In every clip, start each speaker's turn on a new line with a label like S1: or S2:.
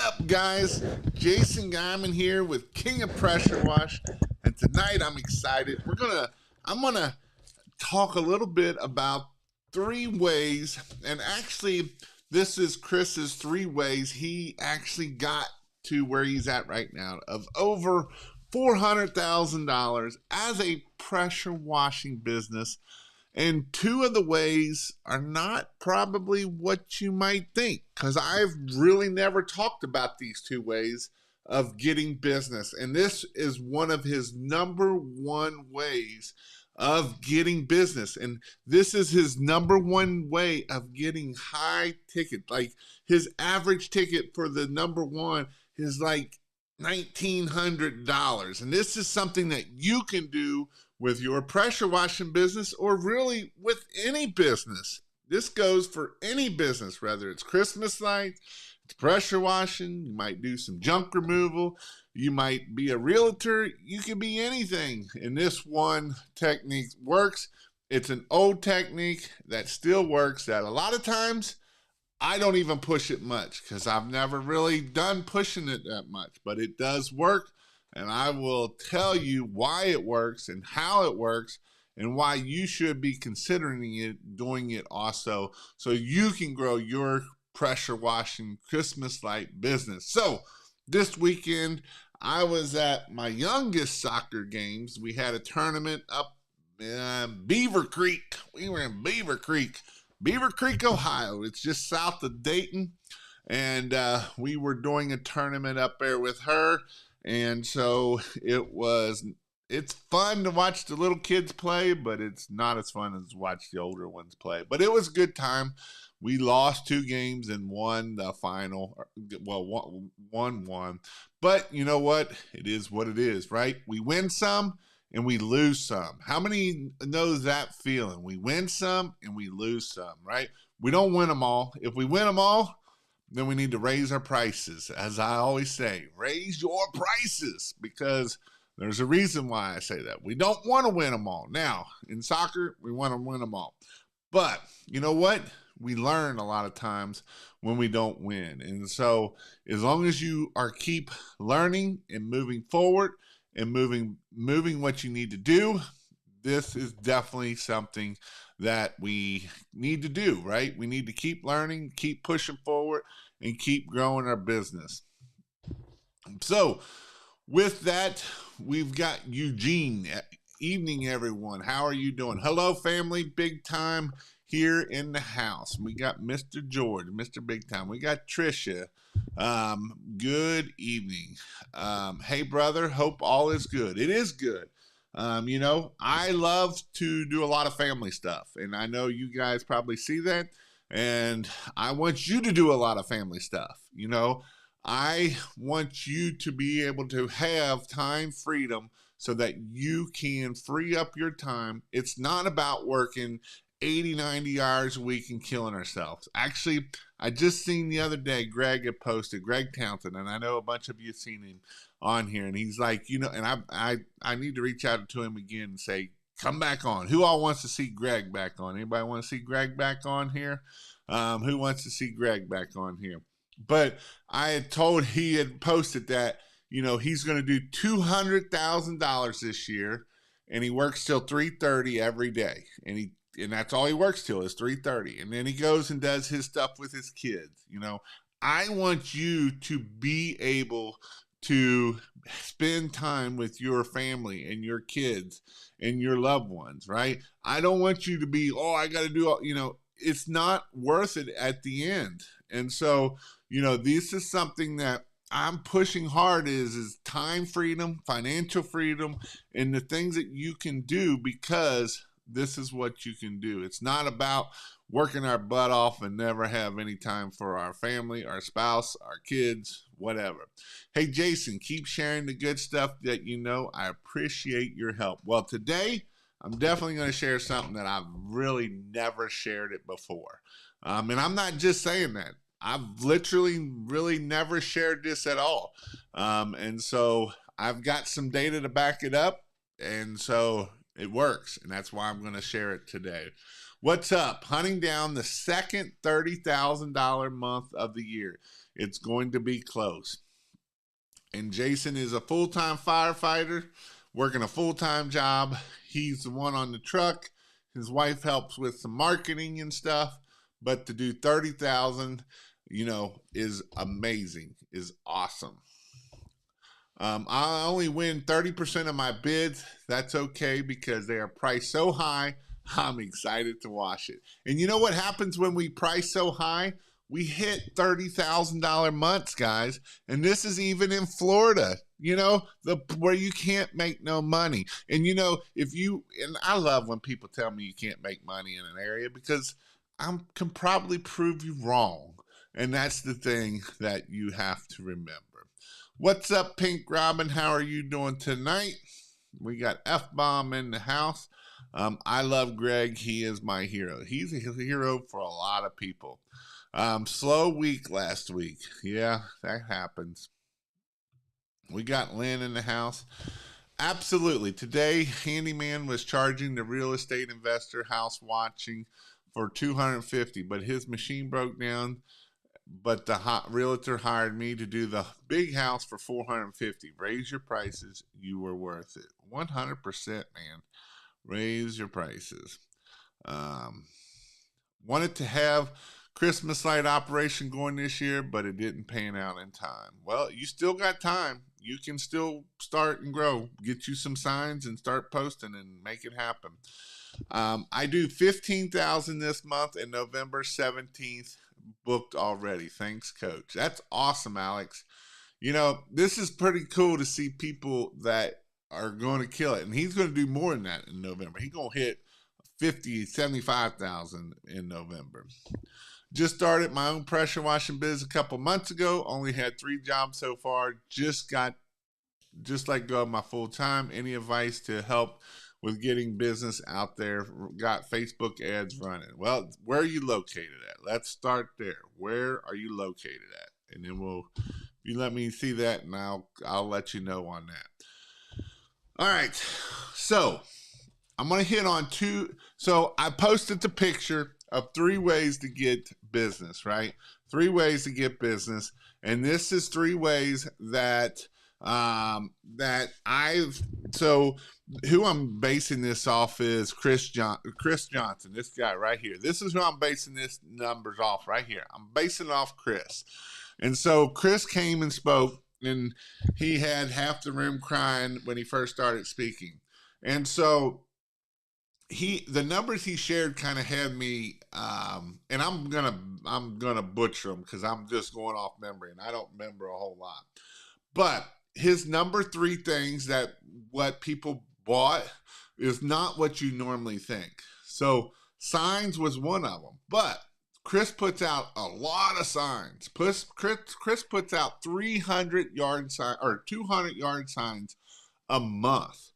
S1: up, guys? Jason Guyman here with King of Pressure Wash, and tonight I'm excited. I'm gonna talk a little bit about 3 ways, and actually, this is Chris's 3 ways he actually got to where he's at right now of over $400,000 as a pressure washing business. And 2 of the ways are not probably what you might think, because I've really never talked about these 2 ways of getting business. And this is one of his number 1 ways of getting business. And this is his number 1 way of getting high ticket. Like his average ticket for the number 1 is like $1,900. And this is something that you can do with your pressure washing business, or really with any business. This goes for any business, whether it's Christmas lights, it's pressure washing, you might do some junk removal, you might be a realtor, you can be anything. And this one technique works. It's an old technique that still works, that a lot of times I don't even push it much because I've never really done pushing it that much, but it does work. And I will tell you why it works and how it works and why you should be considering it, doing it also, so you can grow your pressure washing Christmas light business. So this weekend, I was at my youngest soccer games. We had a tournament up in Beaver Creek. We were in Beaver Creek, Ohio. It's just south of Dayton. And we were doing a tournament up there with her. And so it's fun to watch the little kids play, but it's not as fun as watch the older ones play. But it was a good time. We lost 2 games and won the final. Well, won. But you know what? It is what it is, right? We win some and we lose some. How many knows that feeling? We win some and we lose some, right? We don't win them all. If we win them all, then we need to raise our prices. As I always say, raise your prices, because there's a reason why I say that. We don't want to win them all. Now, in soccer, we want to win them all. But you know what? We learn a lot of times when we don't win. And so as long as you are keep learning and moving forward and moving what you need to do, this is definitely something that we need to do, right? We need to keep learning, keep pushing forward, and keep growing our business. So with that, we've got Eugene. Evening, everyone. How are you doing? Hello, family. Big time here in the house. We got Mr. George, Mr. Big Time. We got Trisha. Good evening. Hey, brother. Hope all is good. It is good. I love to do a lot of family stuff, and I know you guys probably see that, and I want you to do a lot of family stuff. I want you to be able to have time freedom so that you can free up your time. It's not about working 80, 90 hours a week and killing ourselves. Actually, I just seen the other day, Greg had posted, Greg Townsend, and I know a bunch of you have seen him on here, and he's like, and I need to reach out to him again and say, come back on. Who all wants to see Greg back on? Anybody want to see Greg back on here? Who wants to see Greg back on here? But I had told, he had posted that, he's going to do $200,000 this year, and he works till 3:30 every day, and that's all he works till is 3:30, and then he goes and does his stuff with his kids. I want you to be able to spend time with your family and your kids and your loved ones, right? I don't want you to be, I got to do, it's not worth it at the end. And so, this is something that I'm pushing hard is time freedom, financial freedom, and the things that you can do, because this is what you can do. It's not about working our butt off and never have any time for our family, our spouse, our kids, whatever. Hey, Jason, keep sharing the good stuff that I appreciate your help. Well, today, I'm definitely going to share something that I've really never shared it before. And I'm not just saying that. I've literally really never shared this at all. And so I've got some data to back it up. And so it works. And that's why I'm going to share it today. What's up? Hunting down the second $30,000 month of the year. it's going to be close. And Jason is a full-time firefighter working a full-time job. He's the one on the truck. His wife helps with some marketing and stuff, but to do 30,000, is amazing, is awesome. I only win 30% of my bids. That's okay because they are priced so high. I'm excited to watch it. And you know what happens when we price so high? We hit $30,000 months, guys. And this is even in Florida, where you can't make no money. And and I love when people tell me you can't make money in an area because I can probably prove you wrong. And that's the thing that you have to remember. What's up, Pink Robin? How are you doing tonight? We got F-Bomb in the house. I love Greg. He is my hero. He's a hero for a lot of people. Slow week last week. Yeah, that happens. We got Lynn in the house. Absolutely. Today, Handyman was charging the real estate investor house watching for $250, but his machine broke down. But the realtor hired me to do the big house for $450. Raise your prices. You were worth it. 100%, man. Raise your prices. Wanted to have Christmas light operation going this year, but it didn't pan out in time. Well, you still got time. You can still start and grow. Get you some signs and start posting and make it happen. I do $15,000 this month, and November 17th booked already. Thanks, Coach. That's awesome, Alex. This is pretty cool to see people that are going to kill it. And he's going to do more than that in November. He's going to hit 50, 75,000 in November. Just started my own pressure washing biz a couple months ago. Only had 3 jobs so far. Just let go of my full time. Any advice to help with getting business out there? Got Facebook ads running. Well, where are you located at? Let's start there. Where are you located at? And then you let me see that, and I'll let you know on that. All right. So I'm going to hit on 2. So I posted the picture of 3 ways to get business, right? 3 ways to get business. And this is 3 ways that so who I'm basing this off is Chris Johnson, this guy right here. This is who I'm basing this numbers off right here. I'm basing it off Chris. And so Chris came and spoke, and he had half the room crying when he first started speaking. And so the numbers he shared kind of had me, and I'm gonna butcher them because I'm just going off memory, and I don't remember a whole lot. But his number 3 things that what people bought is not what you normally think. So signs was one of them, but Chris puts out a lot of signs. Chris puts out 300 yard sign or 200 yard signs a month.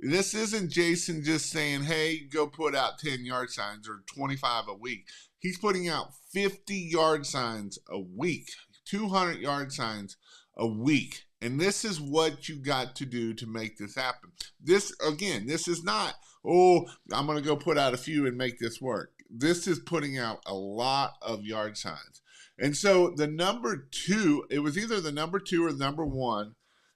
S1: This isn't Jason just saying, hey, go put out 10 yard signs or 25 a week. He's putting out 50 yard signs a week, 200 yard signs a week. And this is what you got to do to make this happen. This is not, I'm going to go put out a few and make this work. This is putting out a lot of yard signs. And so the number 2, it was either the number 2 or the number 1,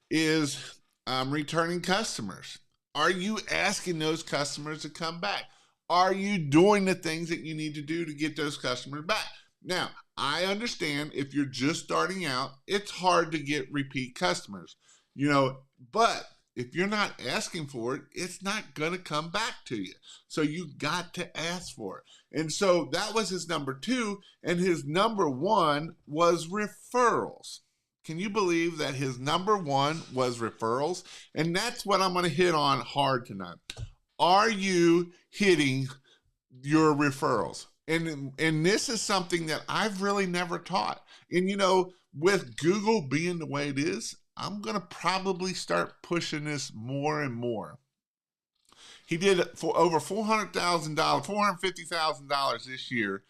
S1: is returning customers. Are you asking those customers to come back? Are you doing the things that you need to do to get those customers back? Now, I understand if you're just starting out, it's hard to get repeat customers, but if you're not asking for it, it's not going to come back to you. So you got to ask for it. And so that was his number 2, and his number 1 was referrals. Can you believe that his number 1 was referrals? And that's what I'm going to hit on hard tonight. Are you hitting your referrals? And this is something that I've really never taught. And, with Google being the way it is, I'm going to probably start pushing this more and more. He did it for over $400,000, $450,000 this year,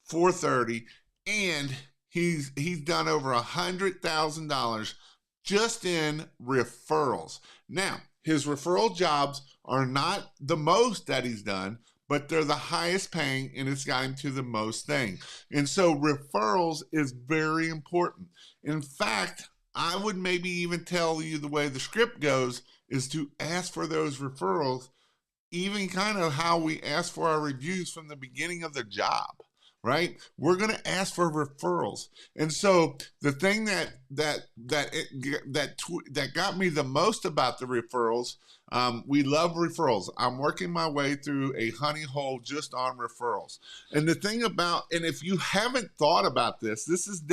S1: 430, and he's done over $100,000 just in referrals. Now, his referral jobs are not the most that he's done, but they're the highest paying, and it's got him to the most thing. And so referrals is very important. In fact, I would maybe even tell you the way the script goes is to ask for those referrals, even kind of how we ask for our reviews from the beginning of the job, right? We're going to ask for referrals. And so the thing that got me the most about the referrals, we love referrals. I'm working my way through a honey hole just on referrals. And the thing about, and if you haven't thought about this, this is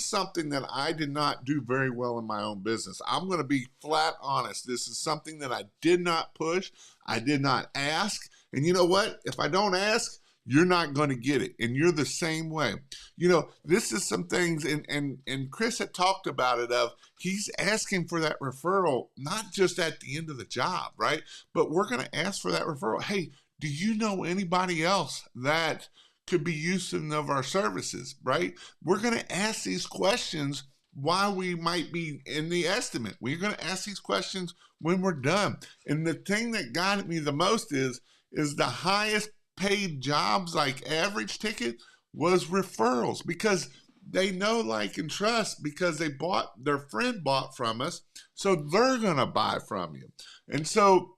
S1: something that I did not do very well in my own business. I'm going to be flat honest. This is something that I did not push. I did not ask. And you know what? If I don't ask, you're not going to get it. And you're the same way. You know, this is some things, and Chris had talked about it, of he's asking for that referral, not just at the end of the job, right? But we're going to ask for that referral. Hey, do you know anybody else that could be using of our services, right? We're going to ask these questions while we might be in the estimate. We're going to ask these questions when we're done. And the thing that got me the most is the highest paid jobs, like average ticket, was referrals, because they know, like, and trust, because their friend bought from us, so they're going to buy from you. And so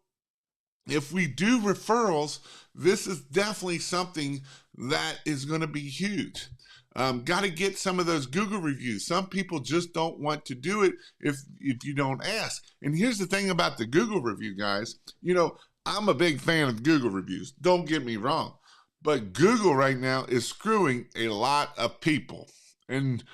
S1: if we do referrals, this is definitely something that is going to be huge. Got to get some of those Google reviews. Some people just don't want to do it if you don't ask. And here's the thing about the Google review, guys. You know, I'm a big fan of Google reviews. Don't get me wrong. But Google right now is screwing a lot of people. And,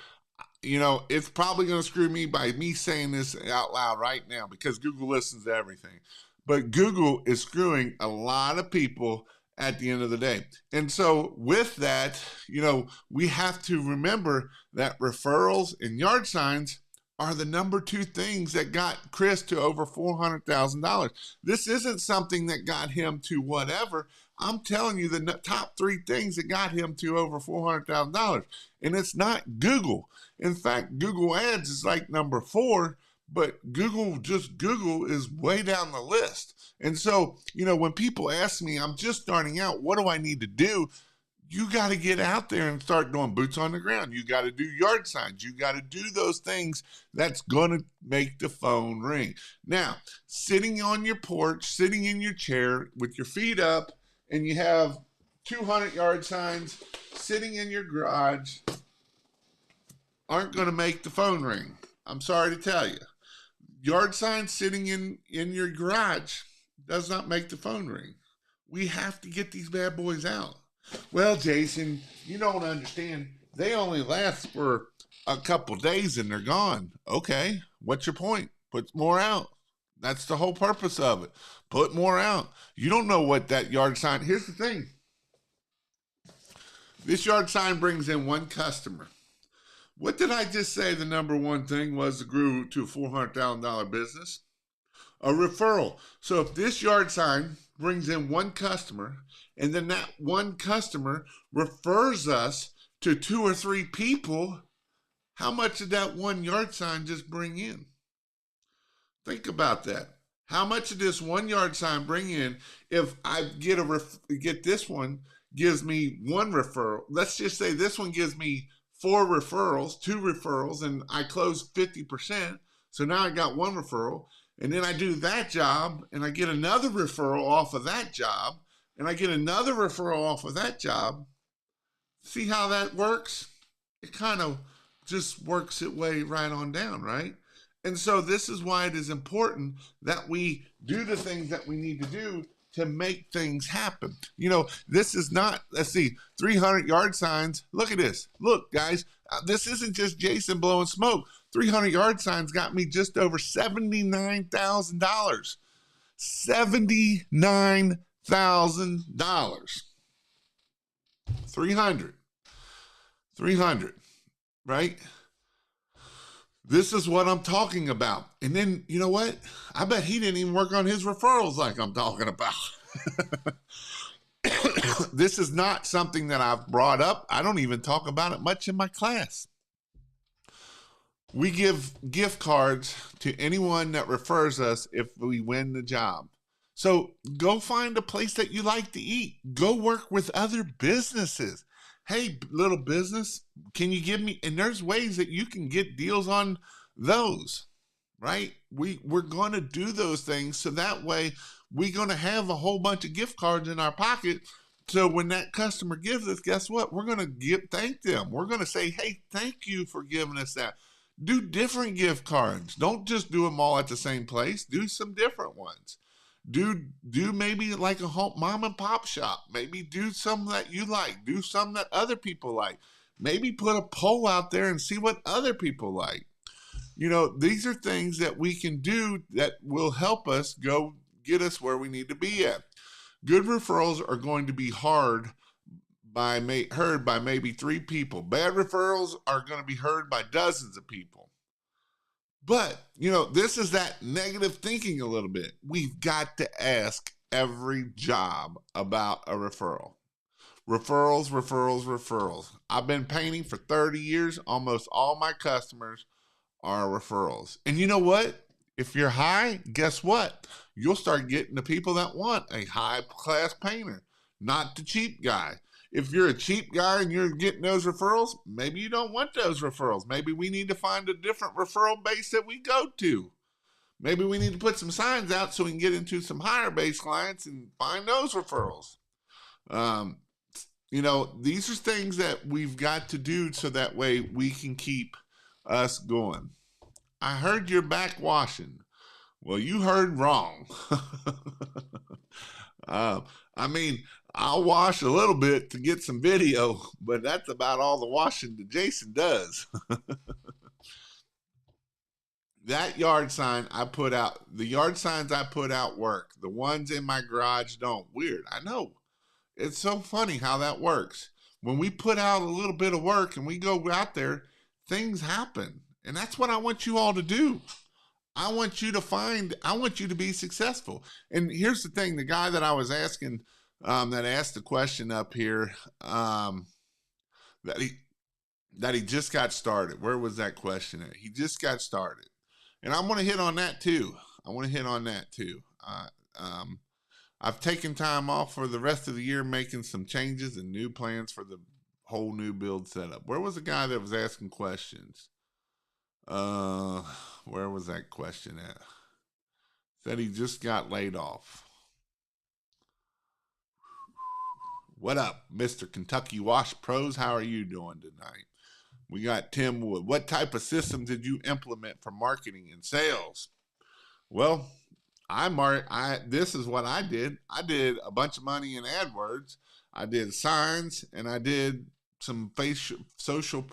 S1: you know, it's probably going to screw me by me saying this out loud right now, because Google listens to everything. But Google is screwing a lot of people at the end of the day. And so with that, you know, we have to remember that referrals and yard signs are the number two things that got Chris to over $400,000. This isn't something that got him to whatever. I'm telling you the top three things that got him to over $400,000. And it's not Google. In fact, Google Ads is like number 4, but Google is way down the list. And so, you know, when people ask me, I'm just starting out, what do I need to do? You got to get out there and start doing boots on the ground. You got to do yard signs. You got to do those things that's going to make the phone ring. Now, sitting on your porch, sitting in your chair with your feet up, and you have 200 yard signs sitting in your garage aren't going to make the phone ring. I'm sorry to tell you. Yard signs sitting in your garage does not make the phone ring. We have to get these bad boys out. Well, Jason, you don't understand. They only last for a couple days and they're gone. Okay, what's your point? Put more out. That's the whole purpose of it. Put more out. You don't know what that yard sign. Here's the thing. This yard sign brings in one customer. What did I just say the number one thing was that grew to a $400,000 business? A referral. So if this yard sign brings in one customer, and then that one customer refers us to 2 or 3 people, how much did that one yard sign just bring in? Think about that. How much did this one yard sign bring in? If I get this one, gives me 1 referral. Let's just say this one gives me 4 referrals, 2 referrals, and I close 50%. So now I got 1 referral. And then I do that job, and I get another referral off of that job, and I get another referral off of that job. See how that works? It kind of just works its way right on down, right? And so this is why it is important that we do the things that we need to do to make things happen. You know, this is not, let's see, 300 yard signs. Look at this. Look, guys, this isn't just Jason blowing smoke. 300 yard signs got me just over $79,000. $79,000. 300, right? This is what I'm talking about. And then, you know what? I bet he didn't even work on his referrals like I'm talking about. This is not something that I've brought up. I don't even talk about it much in my class. We give gift cards to anyone that refers us if we win the job. So go find a place that you like to eat. Go work with other businesses. Hey, little business, can you give me? And there's ways that you can get deals on those, right? We're going to do those things so that way we're going to have a whole bunch of gift cards in our pocket. So when that customer gives us, guess what? We're going to thank them. We're going to say, hey, thank you for giving us that. Do different gift cards. Don't just do them all at the same place. Do some different ones. Do maybe like a home mom and pop shop. Maybe do some that you like. Do some that other people like. Maybe put a poll out there and see what other people like. These are things that we can do that will help us go get us where we need to be at. Good referrals are going to be heard by maybe 3 people. Bad referrals are going to be heard by dozens of people. But, this is that negative thinking a little bit. We've got to ask every job about a referral. Referrals, referrals, referrals. I've been painting for 30 years. Almost all my customers are referrals. And you know what? If you're high, guess what? You'll start getting the people that want a high-class painter, not the cheap guy. If you're a cheap guy and you're getting those referrals, maybe you don't want those referrals. Maybe we need to find a different referral base that we go to. Maybe we need to put some signs out so we can get into some higher base clients and find those referrals. These are things that we've got to do so that way we can keep us going. I heard you're back washing. Well, you heard wrong. I'll wash a little bit to get some video, but that's about all the washing that Jason does. That yard sign I put out, the yard signs I put out work. The ones in my garage don't. Weird, I know. It's so funny how that works. When we put out a little bit of work and we go out there, things happen. And that's what I want you all to do. I want you to be successful. And here's the thing, the guy that I was asking, that asked the question up here, that he just got started. Where was that question at? He just got started. And I want to hit on that too. I've taken time off for the rest of the year, making some changes and new plans for the whole new build setup. Where was the guy that was asking questions? Where was that question at? Said he just got laid off. What up, Mr. Kentucky Wash Pros? How are you doing tonight? We got Tim Wood. What type of system did you implement for marketing and sales? Well, this is what I did. I did a bunch of money in AdWords. I did signs, and I did some social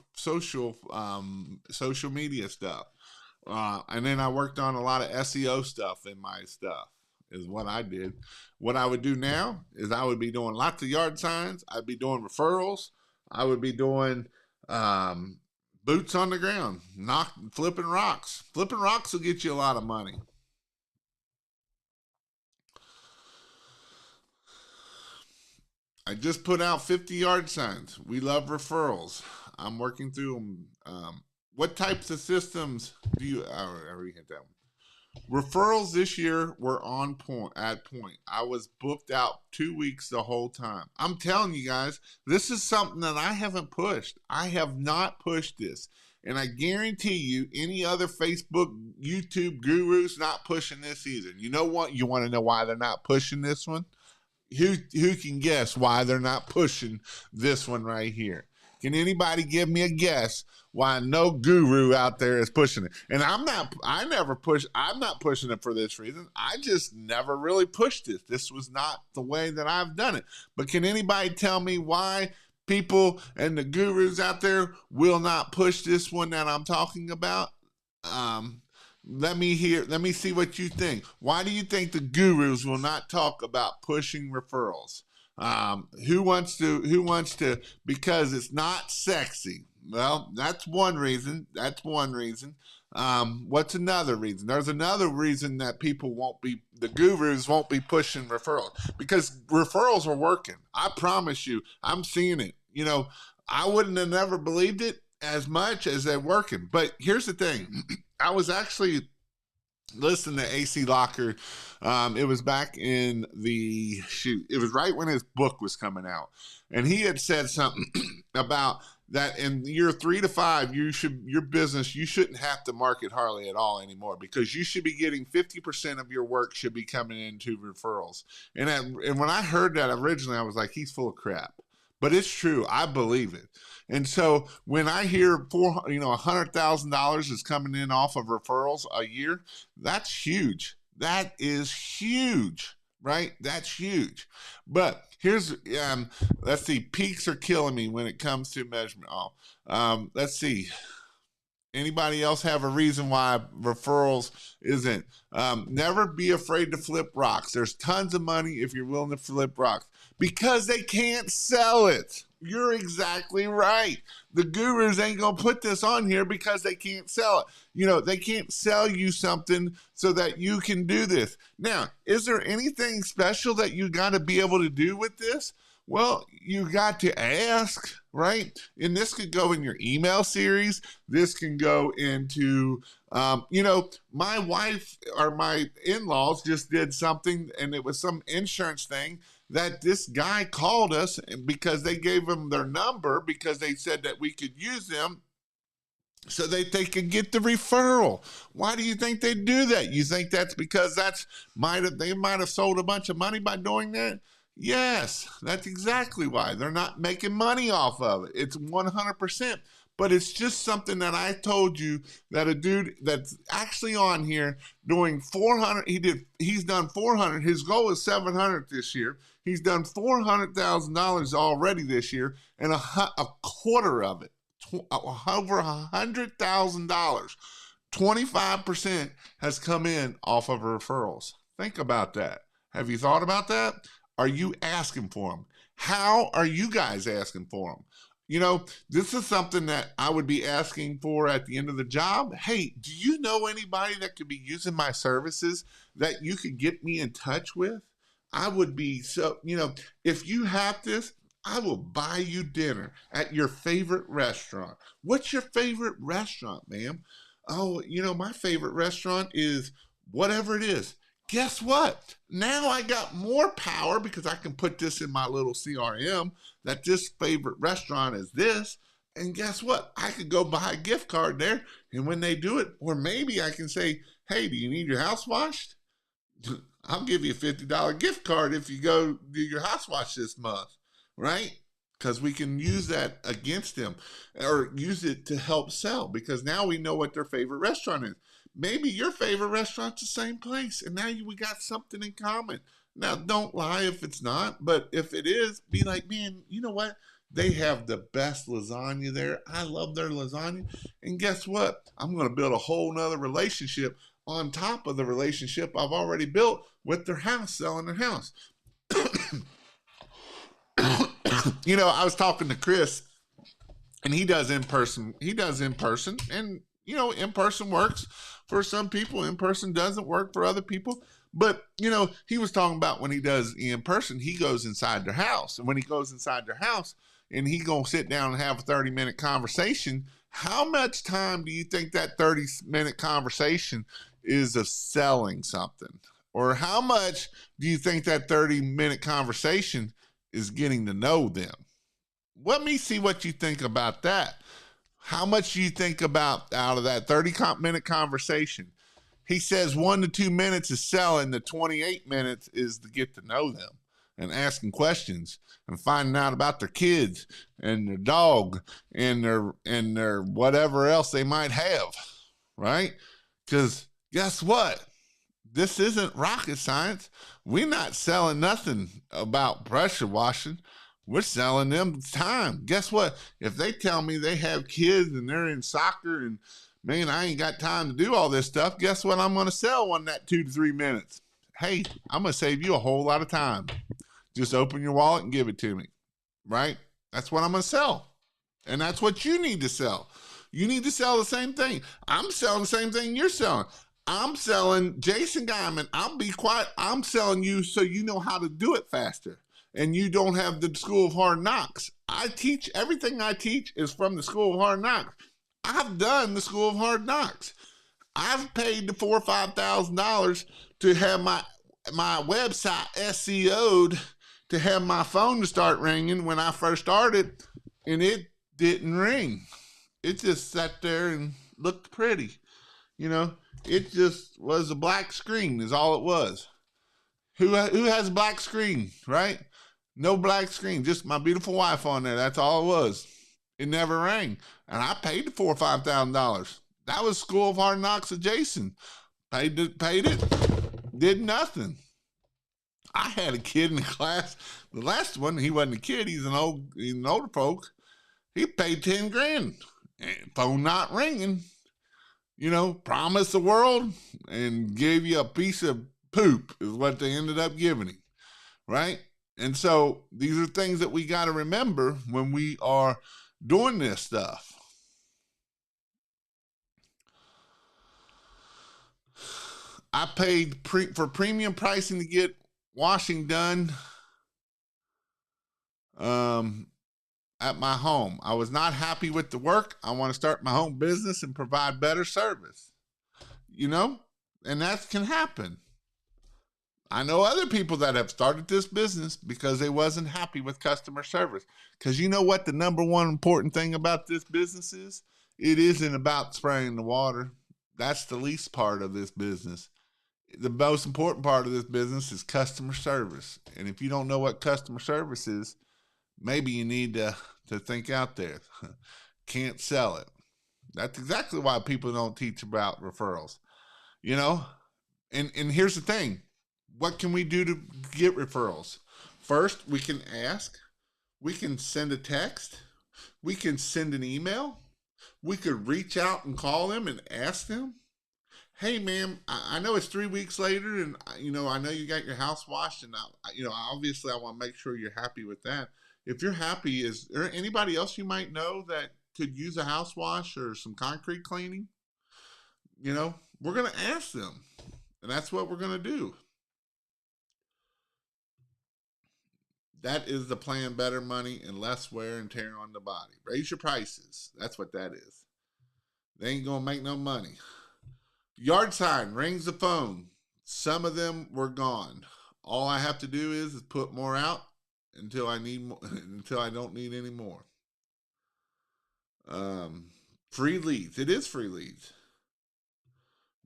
S1: media stuff. And then I worked on a lot of SEO stuff in my stuff, is what I did. What I would do now is I would be doing lots of yard signs. I'd be doing referrals. I would be doing boots on the ground, flipping rocks. Flipping rocks will get you a lot of money. I just put out 50 yard signs. We love referrals. I'm working through them. What types of systems do you? I already hit that one. Referrals this year were on point. I was booked out 2 weeks the whole time. I'm telling you guys, this is something that I haven't pushed. I have not pushed this. And I guarantee you, any other Facebook, YouTube guru's not pushing this either. You know what? You want to know why they're not pushing this one? Who can guess why they're not pushing this one right here? Can anybody give me a guess why no guru out there is pushing it? And I'm not pushing it for this reason. I just never really pushed it. This was not the way that I've done it. But can anybody tell me why people and the gurus out there will not push this one that I'm talking about? Let me see what you think. Why do you think the gurus will not talk about pushing referrals? Who wants to, because it's not sexy. Well, that's one reason. What's another reason? There's another reason that the gurus won't be pushing referrals, because referrals are working. I promise you, I'm seeing it. I wouldn't have never believed it as much as they're working. But here's the thing. I was actually Listen to AC Locker. It was back in it was right when his book was coming out. And he had said something about that in year 3 to 5, your business, you shouldn't have to market hardly at all anymore, because you should be getting 50% of your work should be coming into referrals. And when I heard that originally, I was like, he's full of crap. But it's true. I believe it. And so when I hear $100,000 is coming in off of referrals a year, that's huge. That is huge, right? That's huge. But here's let's see. Peaks are killing me when it comes to measurement. Let's see. Anybody else have a reason why referrals isn't? Never be afraid to flip rocks. There's tons of money if you're willing to flip rocks, because they can't sell it. You're exactly right. The gurus ain't going to put this on here because they can't sell it. They can't sell you something so that you can do this. Now, is there anything special that you got to be able to do with this? Well, you got to ask, right? And this could go in your email series. This can go into, my wife or my in-laws just did something, and it was some insurance thing that this guy called us because they gave him their number because they said that we could use them so that they could get the referral. Why do you think they do that? You think that's because they might have sold a bunch of money by doing that? Yes, that's exactly why. They're not making money off of it. It's 100%. But it's just something that I told you that a dude that's actually on here doing 400, he's done 400. His goal is 700 this year. He's done $400,000 already this year, and a quarter of it, over $100,000, 25% has come in off of referrals. Think about that. Have you thought about that? Are you asking for them? How are you guys asking for them? This is something that I would be asking for at the end of the job. Hey, do you know anybody that could be using my services that you could get me in touch with? I would be if you have this, I will buy you dinner at your favorite restaurant. What's your favorite restaurant, ma'am? Oh, my favorite restaurant is whatever it is. Guess what? Now I got more power because I can put this in my little CRM that this favorite restaurant is this. And guess what? I could go buy a gift card there. And when they do it, or maybe I can say, hey, do you need your house washed? I'll give you a $50 gift card if you go do your house wash this month, right? Because we can use that against them or use it to help sell, because now we know what their favorite restaurant is. Maybe your favorite restaurant's the same place, and now we got something in common. Now, don't lie if it's not, but if it is, be like, man, you know what? They have the best lasagna there. I love their lasagna. And guess what? I'm going to build a whole nother relationship on top of the relationship I've already built with their house, selling their house. I was talking to Chris, and he does in person, and in person works for some people, in person doesn't work for other people. But he was talking about when he does in person, he goes inside their house, and when he goes inside their house and he gonna sit down and have a 30-minute conversation, how much time do you think that 30-minute conversation is of selling something? Or how much do you think that 30-minute conversation is getting to know them? Let me see what you think about that. How much do you think about out of that 30-minute conversation? He says 1 to 2 minutes is selling. The 28 minutes is to get to know them and asking questions and finding out about their kids and their dog and their whatever else they might have, right? Because guess what? This isn't rocket science. We're not selling nothing about pressure washing. We're selling them time. Guess what? If they tell me they have kids and they're in soccer and, man, I ain't got time to do all this stuff, guess what I'm going to sell in that 2 to 3 minutes? Hey, I'm going to save you a whole lot of time. Just open your wallet and give it to me, right? That's what I'm going to sell. And that's what you need to sell. You need to sell the same thing. I'm selling the same thing you're selling. I'm selling Jason Guyman. I'll be quiet. I'm selling you so you know how to do it faster. And you don't have the School of Hard Knocks. Everything I teach is from the School of Hard Knocks. I've done the School of Hard Knocks. I've paid the $4,000 or $5,000 to have my website SEO'd, to have my phone to start ringing when I first started, and it didn't ring. It just sat there and looked pretty. You know, it just was a black screen is all it was. Who has a black screen, right? No black screen, just my beautiful wife on there. That's all it was. It never rang, and I paid the $4,000 or $5,000. That was School of Hard Knocks adjacent. Paid it, did nothing. I had a kid in the class. The last one, he wasn't a kid. He's an older folk. He paid 10 grand. And phone not ringing. You know, promised the world and gave you a piece of poop is what they ended up giving him, right? And so these are things that we got to remember when we are doing this stuff. I paid for premium pricing to get washing done at my home. I was not happy with the work. I want to start my own business and provide better service. You know, and that can happen. I know other people that have started this business because they wasn't happy with customer service. Because you know what the number one important thing about this business is? It isn't about spraying the water. That's the least part of this business. The most important part of this business is customer service. And if you don't know what customer service is, maybe you need to think out there. Can't sell it. That's exactly why people don't teach about referrals. You know? And here's the thing. What can we do to get referrals? First, we can ask. We can send a text. We can send an email. We could reach out and call them and ask them, hey, ma'am, I know it's 3 weeks later, and I know you got your house washed, and obviously I want to make sure you're happy with that. If you're happy, is there anybody else you might know that could use a house wash or some concrete cleaning? We're going to ask them, and that's what we're going to do. That is the plan: better money and less wear and tear on the body. Raise your prices. That's what that is. They ain't going to make no money. Yard sign rings the phone. Some of them were gone. All I have to do is put more out until I need more, until I don't need any more. Free leads. It is free leads.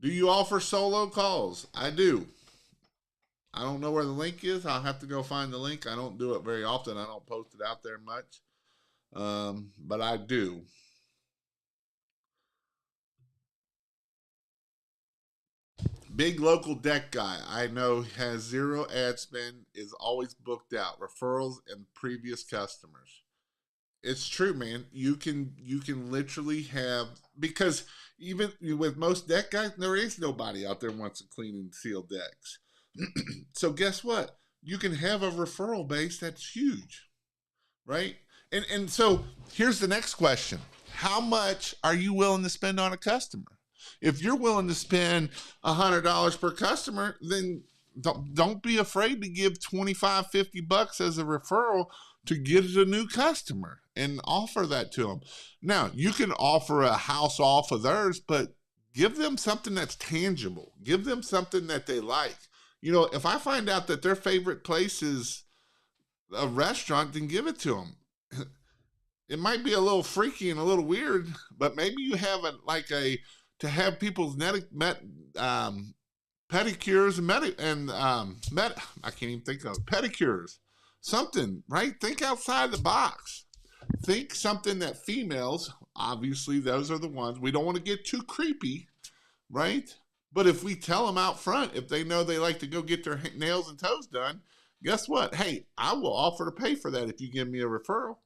S1: Do you offer solo calls? I do. I don't know where the link is. I'll have to go find the link. I don't do it very often. I don't post it out there much. But I do. Big local deck guy I know has zero ad spend, is always booked out. Referrals and previous customers. It's true, man. You can literally have, because even with most deck guys, there is nobody out there who wants to clean and seal decks. So guess what? You can have a referral base that's huge, right? And so here's the next question. How much are you willing to spend on a customer? If you're willing to spend $100 per customer, then don't be afraid to give $25, $50 as a referral to get a new customer and offer that to them. Now, you can offer a house off of theirs, but give them something that's tangible. Give them something that they like. If I find out that their favorite place is a restaurant, then give it to them. It might be a little freaky and a little weird, but maybe you have to have people's pedicures and I can't even think of it, pedicures. Something, right? Think outside the box. Think something that females, obviously those are the ones, we don't want to get too creepy, right? But if we tell them out front, if they know they like to go get their nails and toes done, guess what? Hey, I will offer to pay for that if you give me a referral.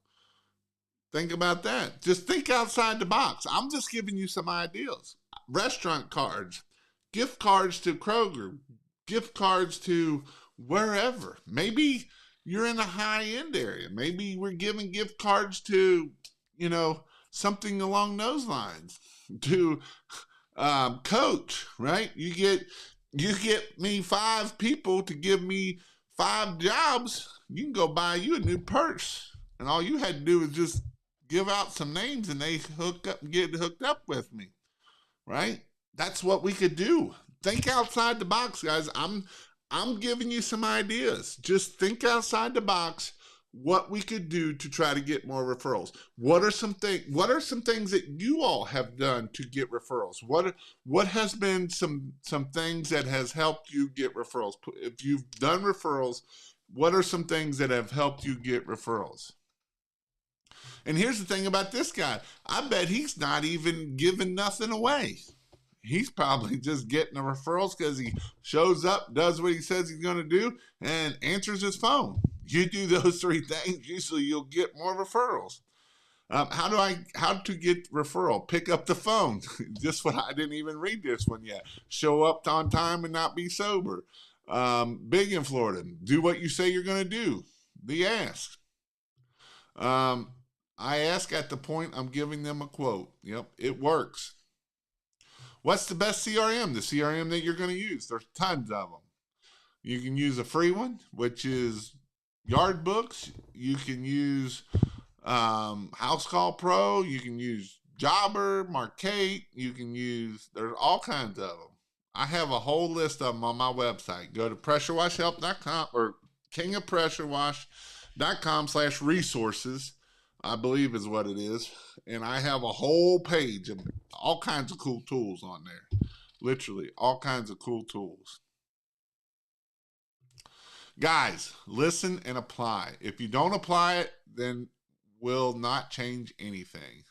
S1: Think about that. Just think outside the box. I'm just giving you some ideas. Restaurant cards, gift cards to Kroger, gift cards to wherever. Maybe you're in a high-end area. Maybe we're giving gift cards to, something along those lines. To Coach, right? You get me 5 people to give me 5 jobs. You can go buy you a new purse, and all you had to do was just give out some names, and they get hooked up with me, right? That's what we could do. Think outside the box, guys. I'm giving you some ideas. Just think outside the box what we could do to try to get more referrals. What are some things that you all have done to get referrals? What has been some things that has helped you get referrals? If you've done referrals, what are some things that have helped you get referrals? And here's the thing about this guy. I bet he's not even giving nothing away. He's probably just getting the referrals because he shows up, does what he says he's going to do, and answers his phone. You do those three things, usually you'll get more referrals. How to get referral? Pick up the phone. Just what I didn't even read this one yet. Show up on time and not be sober. Big in Florida. Do what you say you're going to do. The ask. I ask at the point I'm giving them a quote. Yep, it works. What's the best CRM? The CRM that you're going to use. There's tons of them. You can use a free one, which is Yard Books. You can use House Call Pro. You can use Jobber, Markate. You can use, there's all kinds of them. I have a whole list of them on my website. Go to pressurewashhelp.com or kingofpressurewash.com/resources, I believe is what it is. And I have a whole page of all kinds of cool tools on there. Literally, all kinds of cool tools. Guys, listen and apply. If you don't apply it, then will not change anything.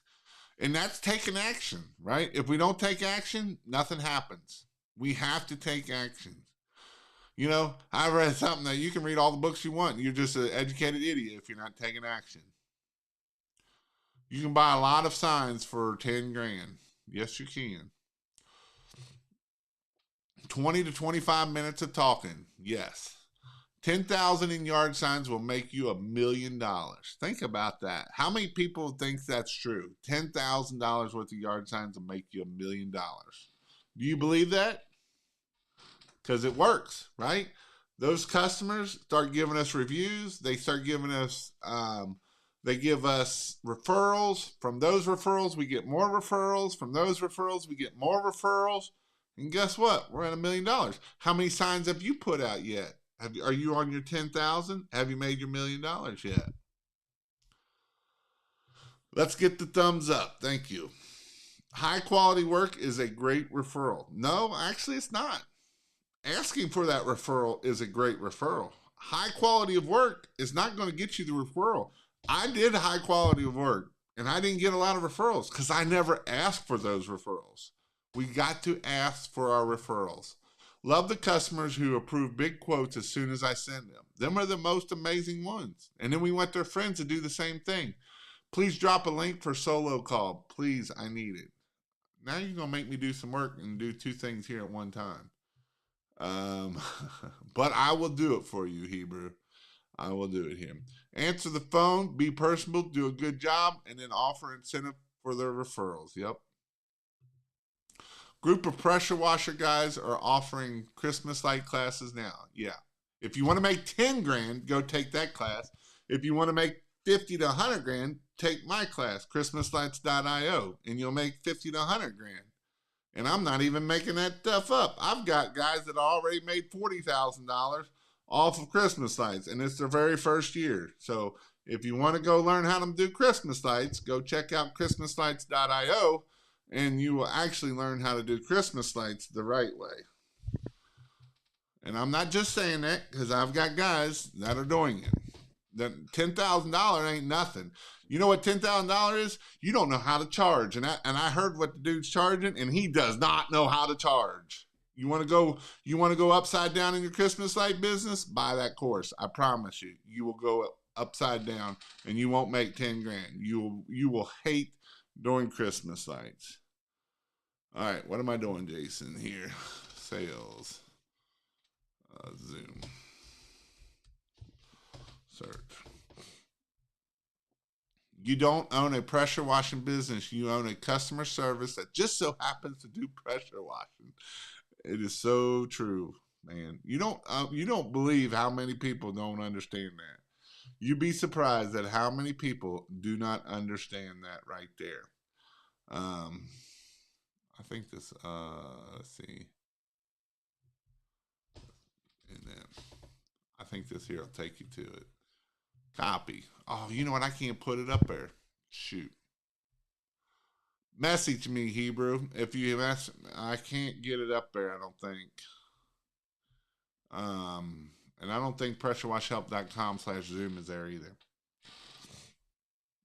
S1: And that's taking action, right? If we don't take action, nothing happens. We have to take action. You know, I read something that you can read all the books you want. You're just an educated idiot if you're not taking action. You can buy a lot of signs for 10 grand. Yes, you can. 20 to 25 minutes of talking. Yes. 10,000 in yard signs will make you $1 million. Think about that. How many people think that's true? $10,000 worth of yard signs will make you $1 million. Do you believe that? Because it works, right? Those customers start giving us reviews. They start giving us, they give us referrals. From those referrals, we get more referrals. From those referrals, we get more referrals. And guess what? We're at $1 million. How many signs have you put out yet? Are you on your 10,000? Have you made your $1 million yet? Let's get the thumbs up. Thank you. High quality work is a great referral. No, actually, it's not. Asking for that referral is a great referral. High quality of work is not going to get you the referral. I did high quality of work and I didn't get a lot of referrals because I never asked for those referrals. We got to ask for our referrals. Love the customers who approve big quotes as soon as I send them. Them are the most amazing ones. And then we want their friends to do the same thing. Please drop a link for solo call. Please, I need it. Now you're going to make me do some work and do two things here at one time. But I will do it for you, Hebrew. I will do it here. Answer the phone, be personable, do a good job, and then offer incentive for their referrals. Yep. Group of pressure washer guys are offering Christmas light classes now. Yeah. If you want to make 10 grand, go take that class. If you want to make 50 to 100 grand, take my class, christmaslights.io, and you'll make 50 to 100 grand. And I'm not even making that stuff up. I've got guys that already made $40,000 off of Christmas lights, and it's their very first year. So if you want to go learn how to do Christmas lights, go check out christmaslights.io, and you will actually learn how to do Christmas lights the right way. And I'm not just saying that because I've got guys that are doing it. That $10,000 ain't nothing. You know what $10,000 is? You don't know how to charge. And I heard what the dude's charging, and he does not know how to charge. You want to go upside down in your Christmas light business? Buy that course. I promise you. You will go upside down and you won't make 10 grand. You will hate doing Christmas lights. All right, what am I doing, Jason, here? Sales. Zoom. Search. You don't own a pressure washing business. You own a customer service that just so happens to do pressure washing. It is so true, man. You don't believe how many people don't understand that. You'd be surprised at how many people do not understand that right there. I think this, let's see. And then I think this here will take you to it. Copy. Oh, you know what? I can't put it up there. Shoot. Message me, Hebrew. If you I can't get it up there, I don't think. And I don't think pressurewashhelp.com/Zoom is there either.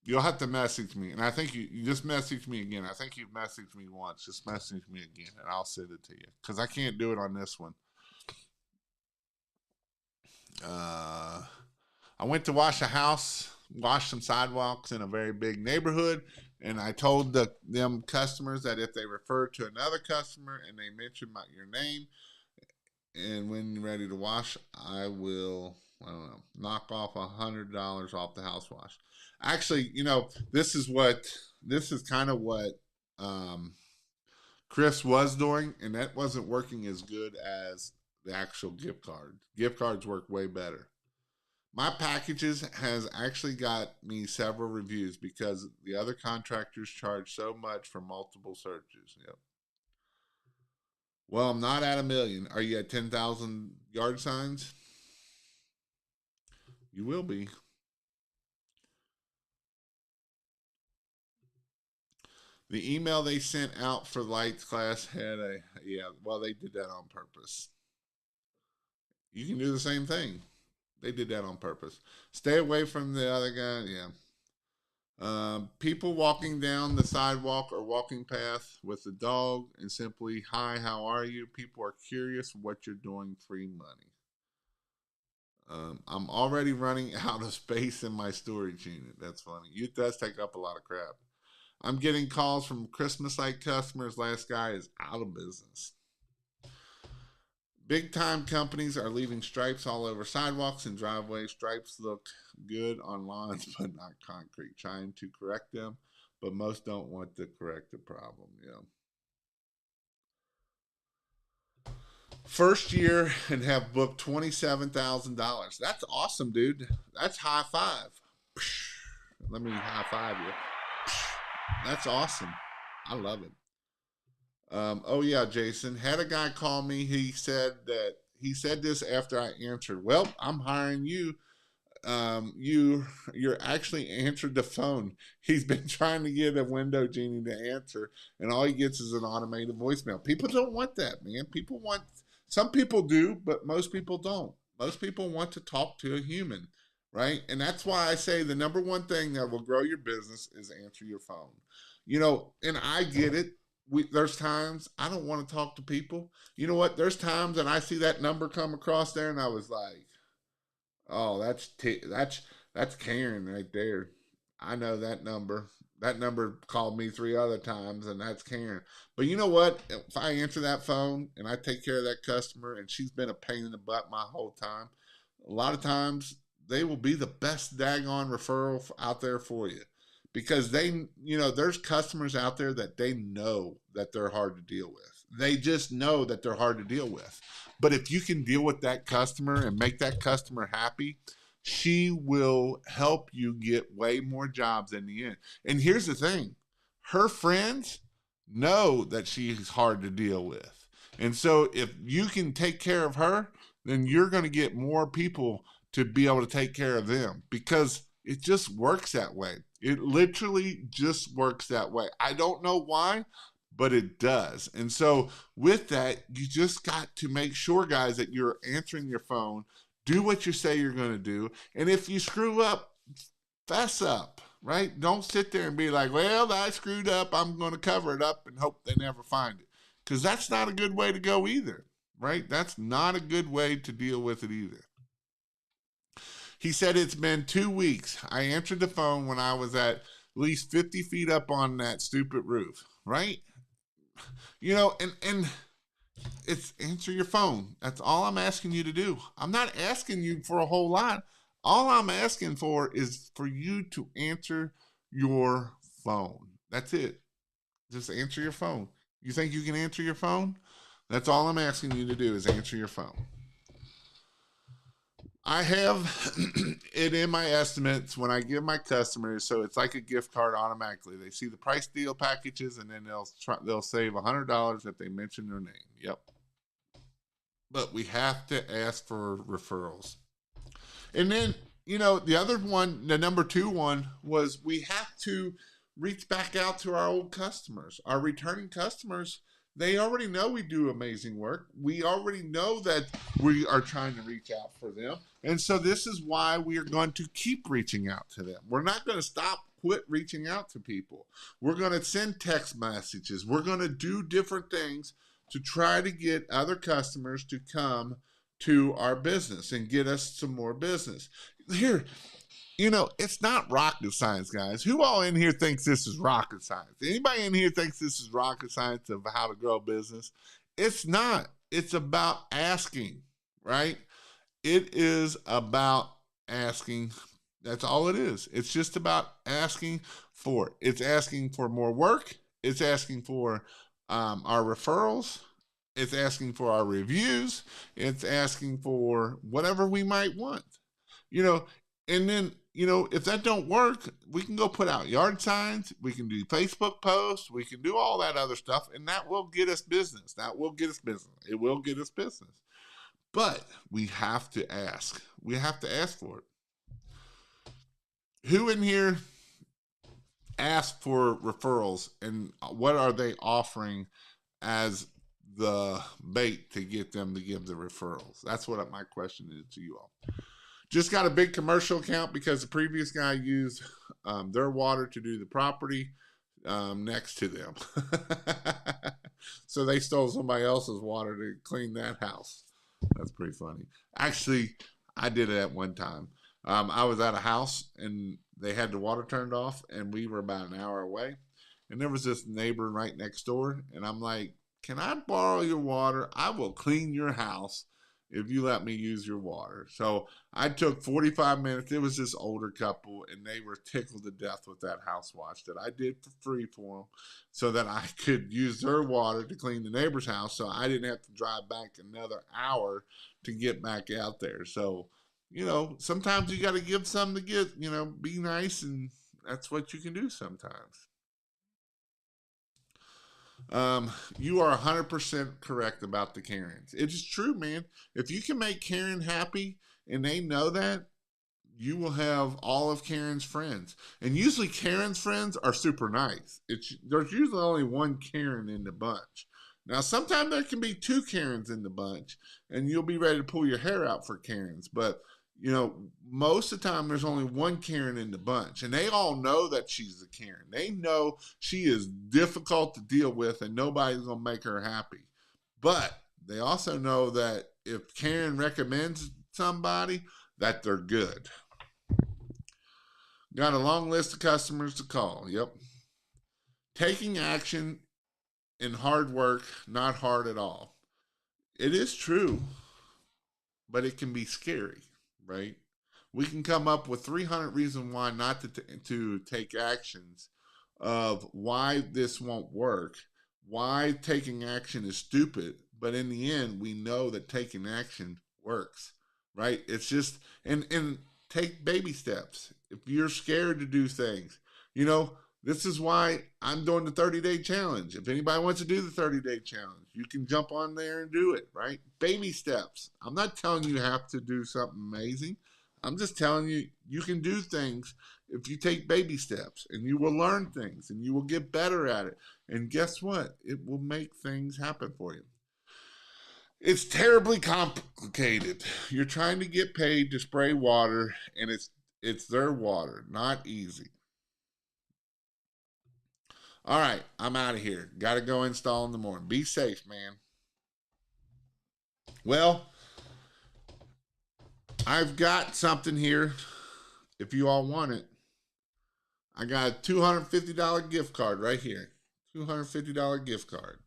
S1: You'll have to message me. And I think you just message me again. I think you've messaged me once. Just message me again and I'll send it to you. Because I can't do it on this one. I went to wash a house, wash some sidewalks in a very big neighborhood, and I told them customers that if they refer to another customer and they mention your name, and when you're ready to wash, I will, I don't know, knock off $100 off the house wash. Actually, this is kind of what Chris was doing, and that wasn't working as good as the actual gift card. Gift cards work way better. My packages has actually got me several reviews because the other contractors charge so much for multiple searches. Yep. Well, I'm not at 1,000,000. Are you at 10,000 yard signs? You will be. The email they sent out for lights class had they did that on purpose. You can do the same thing. They did that on purpose. Stay away from the other guy. Yeah. People walking down the sidewalk or walking path with the dog and simply, hi, how are you? People are curious what you're doing, free money. I'm already running out of space in my storage unit. That's funny. It does take up a lot of crap. I'm getting calls from Christmas light customers. Last guy is out of business. Big time companies are leaving stripes all over sidewalks and driveways. Stripes look good on lawns, but not concrete. Trying to correct them, but most don't want to correct the problem. Yeah. First year and have booked $27,000. That's awesome, dude. That's high five. Let me high five you. That's awesome. I love it. Oh yeah, Jason. Had a guy call me. He said this after I answered. Well, I'm hiring you. You're actually answered the phone. He's been trying to get a window genie to answer, and all he gets is an automated voicemail. People don't want that, man. Some people do, but most people don't. Most people want to talk to a human, right? And that's why I say the number one thing that will grow your business is answer your phone. And I get it. There's times I don't want to talk to people. You know what? There's times that I see that number come across there, and I was like, "Oh, that's Karen right there. I know that number. That number called me 3 other times, and that's Karen." But you know what? If I answer that phone and I take care of that customer, and she's been a pain in the butt my whole time, a lot of times they will be the best daggone referral out there for you because there's customers out there that they know that they're hard to deal with. They just know that they're hard to deal with. But if you can deal with that customer and make that customer happy, she will help you get way more jobs in the end. And here's the thing, her friends know that she's hard to deal with. And so if you can take care of her, then you're going to get more people to be able to take care of them because it just works that way. It literally just works that way. I don't know why, but it does. And so with that, you just got to make sure, guys, that you're answering your phone. Do what you say you're going to do. And if you screw up, fess up, right? Don't sit there and be like, well, I screwed up. I'm going to cover it up and hope they never find it. Because that's not a good way to go either, right? That's not a good way to deal with it either. He said it's been 2 weeks. I answered the phone when I was at least 50 feet up on that stupid roof, right? And it's answer your phone. That's all I'm asking you to do. I'm not asking you for a whole lot. All I'm asking for is for you to answer your phone. That's it. Just answer your phone. You think you can answer your phone? That's all I'm asking you to do is answer your phone. I have it in my estimates when I give my customers, so it's like a gift card automatically. They see the price deal packages, and then they'll save $100 if they mention their name. Yep. But we have to ask for referrals. And then, the other one, the number two one, was we have to reach back out to our old customers, our returning customers. They already know we do amazing work. We already know that we are trying to reach out for them. And so this is why we are going to keep reaching out to them. We're not going to quit reaching out to people. We're going to send text messages. We're going to do different things to try to get other customers to come to our business and get us some more business. Here, it's not rocket science, guys. Who all in here thinks this is rocket science? Anybody in here thinks this is rocket science of how to grow a business? It's not. It's about asking, right? It is about asking. That's all it is. It's just about asking for it. It's asking for more work. It's asking for our referrals. It's asking for our reviews. It's asking for whatever we might want. And then, if that don't work, we can go put out yard signs. We can do Facebook posts. We can do all that other stuff, and that will get us business. That will get us business. It will get us business. But we have to ask. We have to ask for it. Who in here asked for referrals, and what are they offering as the bait to get them to give the referrals? That's what my question is to you all. Just got a big commercial account because the previous guy used their water to do the property next to them. So they stole somebody else's water to clean that house. That's pretty funny. Actually, I did it at one time. I was at a house and they had the water turned off, and we were about an hour away. And there was this neighbor right next door, and I'm like, can I borrow your water? I will clean your house if you let me use your water. So I took 45 minutes. It was this older couple, and they were tickled to death with that house wash that I did for free for them so that I could use their water to clean the neighbor's house, so I didn't have to drive back another hour to get back out there. So, sometimes you got to give some to get, be nice, and that's what you can do sometimes. You are 100% correct about the Karens. It is true, man. If you can make Karen happy and they know that, you will have all of Karen's friends. And usually Karen's friends are super nice. There's usually only one Karen in the bunch. Now, sometimes there can be two Karens in the bunch, and you'll be ready to pull your hair out for Karens. But most of the time there's only one Karen in the bunch, and they all know that she's a Karen. They know she is difficult to deal with and nobody's going to make her happy. But they also know that if Karen recommends somebody, that they're good. Got a long list of customers to call. Yep. Taking action and hard work, not hard at all. It is true, but it can be scary. Right? We can come up with 300 reasons why not to take actions of why this won't work, why taking action is stupid, but in the end, we know that taking action works, right? It's just, and take baby steps. If you're scared to do things, this is why I'm doing the 30-day challenge. If anybody wants to do the 30-day challenge, you can jump on there and do it, right? Baby steps. I'm not telling you have to do something amazing. I'm just telling you you can do things if you take baby steps, and you will learn things, and you will get better at it. And guess what? It will make things happen for you. It's terribly complicated. You're trying to get paid to spray water, and it's their water. Not easy. All right, I'm out of here. Got to go install in the morning. Be safe, man. Well, I've got something here. If you all want it, I got a $250 gift card right here. $250 gift card.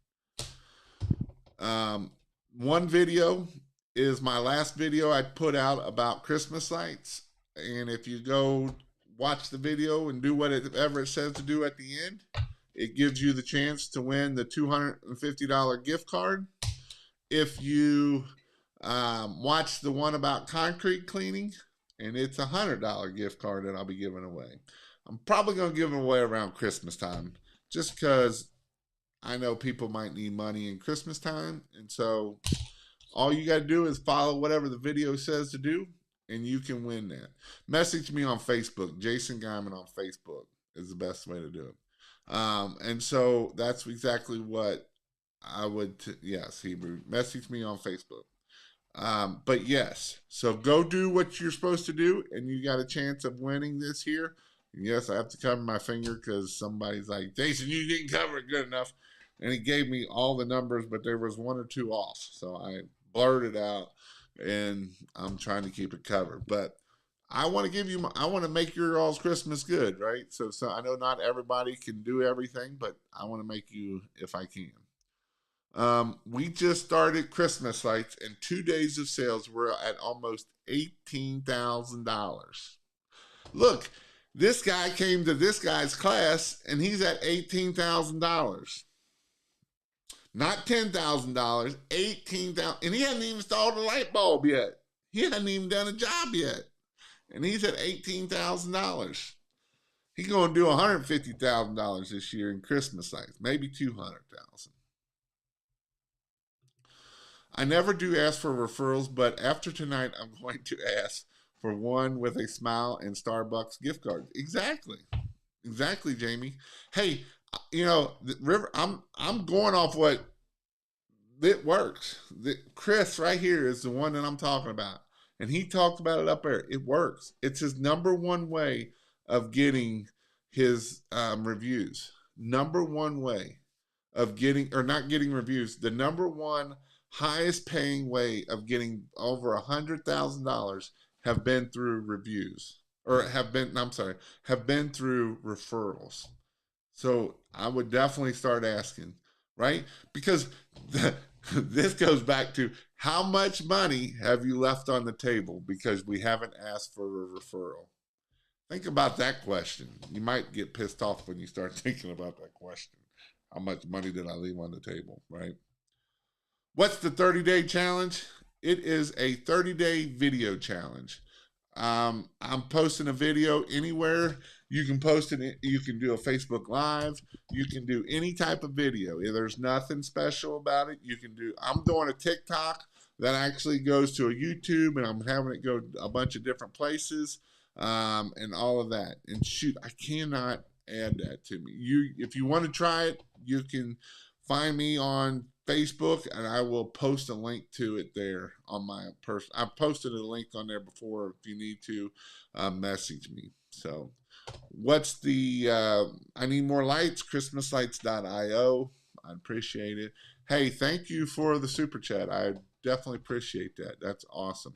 S1: One video is my last video I put out about Christmas lights. And if you go watch the video and do whatever it says to do at the end, it gives you the chance to win the $250 gift card. If you Watch the one about concrete cleaning, and it's $100 gift card that I'll be giving away. I'm probably going to give it away around Christmas time, just because I know people might need money in Christmas time, and so all you got to do is follow whatever the video says to do, and you can win that. Message me on Facebook. Jason Guyman on Facebook is the best way to do it. And so that's exactly what I would, yes, Hebrew. Message me on Facebook. But yes, so go do what you're supposed to do, and you got a chance of winning this here. And yes, I have to cover my finger because somebody's like, Jason, you didn't cover it good enough. And he gave me all the numbers, but there was one or two off. So I blurred it out, and I'm trying to keep it covered. But I want to give you, I want to make your all's Christmas good, right? So I know not everybody can do everything, but I want to make you if I can. We just started Christmas lights, and 2 days of sales were at almost $18,000. Look, this guy came to this guy's class, and he's at $18,000. Not $10,000, $18,000, and he hadn't even installed a light bulb yet. He hadn't even done a job yet, and he's at $18,000. He's going to do $150,000 this year in Christmas lights, maybe $200,000. I never do ask for referrals, but after tonight, I'm going to ask for one with a smile and Starbucks gift card. Exactly, exactly, Jamie. Hey, you know, River. I'm going off what it works. Chris right here is the one that I'm talking about, and he talked about it up there. It works. It's his number one way of getting his reviews. Number one way of getting or not getting reviews. The number one highest paying way of getting over $100,000 have been through reviews or have been, I'm sorry, have been through referrals. So I would definitely start asking, right? Because this goes back to how much money have you left on the table because we haven't asked for a referral? Think about that question. You might get pissed off when you start thinking about that question. How much money did I leave on the table, right? What's the 30-day challenge? It is a 30-day video challenge. I'm posting a video anywhere. You can post it. You can do a Facebook Live. You can do any type of video. There's nothing special about it. You can do. I'm doing a TikTok that actually goes to a YouTube, and I'm having it go a bunch of different places, and all of that. And shoot, I cannot add that to me. If you want to try it, you can find me on Facebook, and I will post a link to it there on my person. I've posted a link on there before if you need to message me. So what's the, I need more lights, christmaslights.io. I appreciate it. Hey, thank you for the super chat. I definitely appreciate that. That's awesome.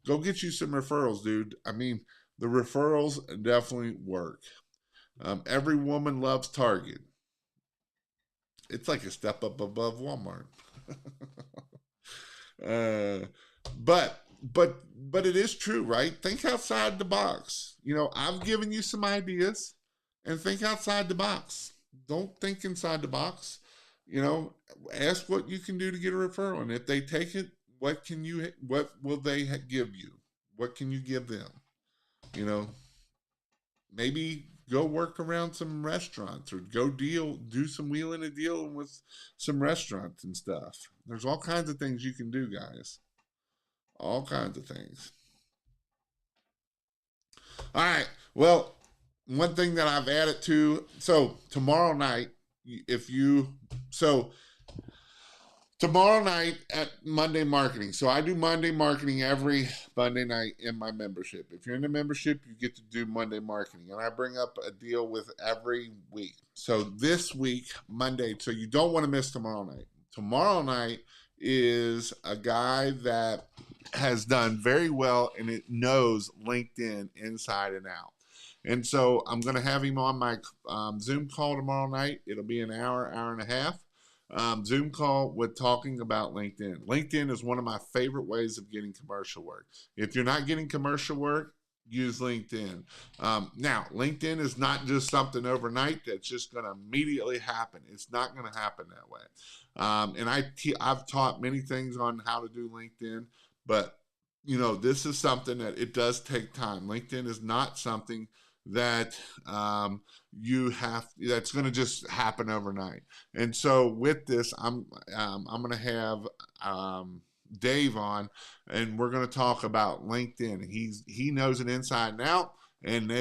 S1: Go get you some referrals, dude. I mean, the referrals definitely work. Every woman loves Target. It's like a step up above Walmart. But it is true, right? Think outside the box. You know, I've given you some ideas, and think outside the box. Don't think inside the box. You know, ask what you can do to get a referral, and if they take it, what will they give you? What can you give them? You know, maybe go work around some restaurants or go do some wheeling and dealing with some restaurants and stuff. There's all kinds of things you can do, guys. All kinds of things. All right. Well, one thing that I've added to, so tomorrow night, if you, so tomorrow night at Monday Marketing. So I do Monday Marketing every Monday night in my membership. If you're in the membership, you get to do Monday Marketing. And I bring up a deal with every week. So this week, Monday, so you don't want to miss tomorrow night. Tomorrow night is a guy that has done very well and it knows LinkedIn inside and out. And so I'm going to have him on my Zoom call tomorrow night. It'll be an hour, hour and a half. Zoom call with talking about LinkedIn. LinkedIn is one of my favorite ways of getting commercial work. If you're not getting commercial work, use LinkedIn. Now, LinkedIn is not just something overnight that's just going to immediately happen. It's not going to happen that way. And I've taught many things on how to do LinkedIn, But, this is something that it does take time. LinkedIn is not something that that's going to just happen overnight. And so with this, I'm going to have Dave on, and we're going to talk about LinkedIn. He knows it inside and out. And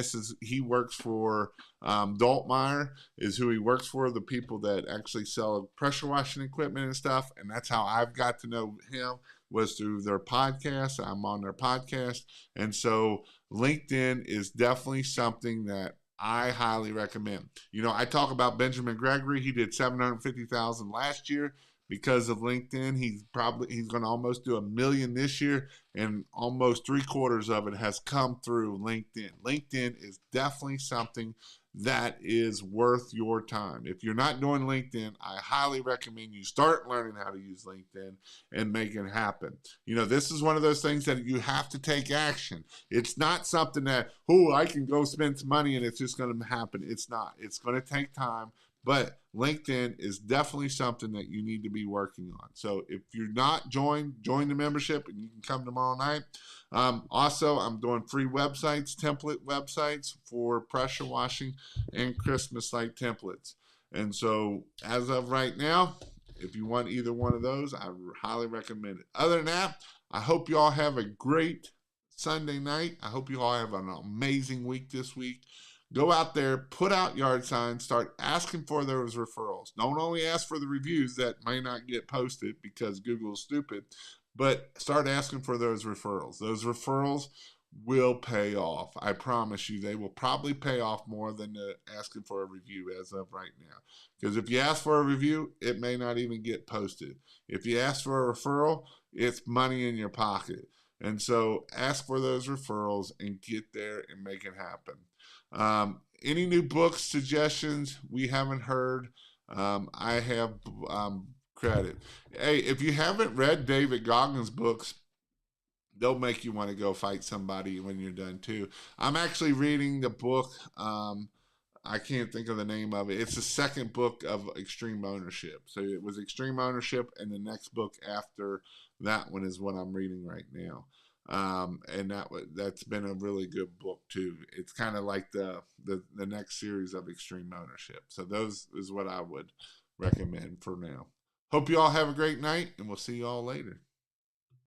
S1: he works for Doltmeyer is who he works for, the people that actually sell pressure washing equipment and stuff. And that's how I've got to know him, was through their podcast. I'm on their podcast. And so LinkedIn is definitely something that I highly recommend. I talk about Benjamin Gregory. He did 750,000 last year because of LinkedIn. He's going to almost do 1 million this year, and almost 3/4 of it has come through LinkedIn. LinkedIn is definitely something that is worth your time. If you're not doing LinkedIn, I highly recommend you start learning how to use LinkedIn and make it happen. This is one of those things that you have to take action. It's not something that, I can go spend some money and it's just going to happen. It's not. It's going to take time. But LinkedIn is definitely something that you need to be working on. So if you're not join the membership, and you can come tomorrow night. Also, I'm doing free websites, template websites for pressure washing and Christmas light templates. And so as of right now, if you want either one of those, I highly recommend it. Other than that, I hope you all have a great Sunday night. I hope you all have an amazing week this week. Go out there, put out yard signs, start asking for those referrals. Don't only ask for the reviews that may not get posted because Google is stupid, but start asking for those referrals. Those referrals will pay off. I promise you, they will probably pay off more than asking for a review as of right now. Because if you ask for a review, it may not even get posted. If you ask for a referral, it's money in your pocket. And so ask for those referrals and get there and make it happen. Any new books suggestions we haven't heard? I have credit. Hey, if you haven't read David Goggins' books, they'll make you want to go fight somebody when you're done too. I'm actually reading the book. I can't think of the name of it. It's the second book of Extreme Ownership. So it was Extreme Ownership, and the next book after that one is what I'm reading right now. And that's been a really good book too. It's kind of like the next series of Extreme Ownership. So those is what I would recommend for now. Hope you all have a great night, and we'll see you all later.